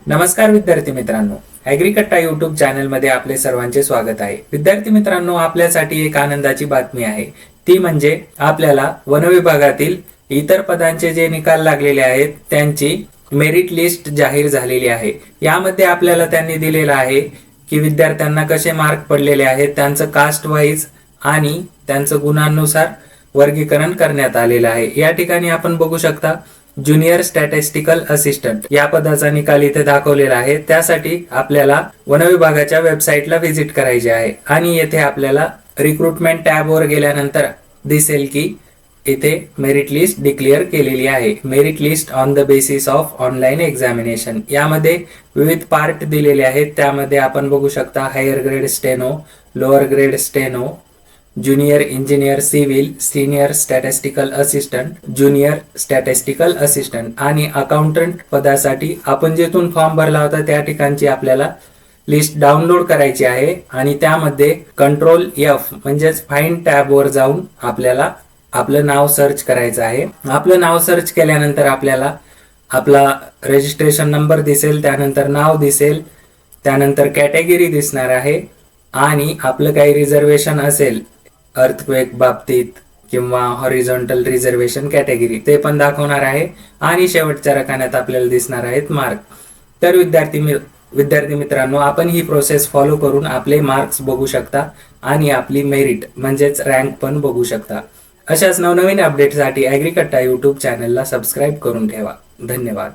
नमस्कार विद्यार्थी मित्रांनो, ॲग्रीकट्टा यूट्यूब चॅनलमध्ये आपले सर्वांचे स्वागत आहे। विद्यार्थी मित्रांनो, आपल्यासाठी एक आनंदाची बातमी आहे, ती म्हणजे आपल्याला वन विभागातील इतर पदांचे जे निकाल लागलेले आहेत त्यांची मेरिट लिस्ट जाहीर झालेली आहे। यामध्ये आपल्याला त्यांनी दिलेला आहे की विद्यार्थ्यांना कसे मार्क पडलेले आहेत, त्यांचं कास्ट वाईज आणि त्यांचं गुणांनुसार वर्गीकरण करण्यात आलेलं आहे। या ठिकाणी आपण बघू शकता ज्युनियर स्टॅटिस्टिकल असिस्टंट या पदाचा निकाल इथे दाखवलेला आहे। त्यासाठी आपल्याला वन विभागाच्या वेबसाईटला व्हिजिट करायचे आहे आणि येथे आपल्याला रिक्रुटमेंट टॅबवर गेल्यानंतर दिसेल की इथे मेरिट लिस्ट डिक्लेअर केलेली आहे। Merit list on the basis of online examination यामध्ये विविध पार्ट दिलेले आहेत। त्यामध्ये आपण बघू शकता higher grade steno, lower grade steno, junior engineer civil, senior statistical assistant, junior statistical assistant आणि अकाउंटंट पदासाठी आपण जेथून फॉर्म भरला होता त्या ठिकाणची आपल्याला लिस्ट डाउनलोड करायची आहे आणि त्यामध्ये कंट्रोल F म्हणजेच फाइंड टॅबवर जाऊन आपल्याला आपलं नाव सर्च करायचं आहे। आपलं नाव सर्च केल्यानंतर आपल्याला आपला रजिस्ट्रेशन नंबर दिसेल, त्यानंतर नाव दिसेल, त्यानंतर कॅटेगरी दिसणार आहे आणि आपलं काही रिझर्वेशन असेल अर्थक्वेक बाबतीत किंवा हॉरिझॉन्टल रिझर्वेशन कॅटेगरी ते पण दाखवणार आहे आणि शेवटच्या रकान्यात आपल्याला दिसणार आहेत मार्क। तर विद्यार्थी मित्रांनो, आपण ही प्रोसेस फॉलो करून आपले मार्क्स बघू शकता आणि आपली मेरिट म्हणजेच रँक पण बघू शकता। अशाच नवनवीन अपडेटसाठी ॲग्रीकट्टा यूट्यूब चॅनलला सबस्क्राईब करून ठेवा। धन्यवाद।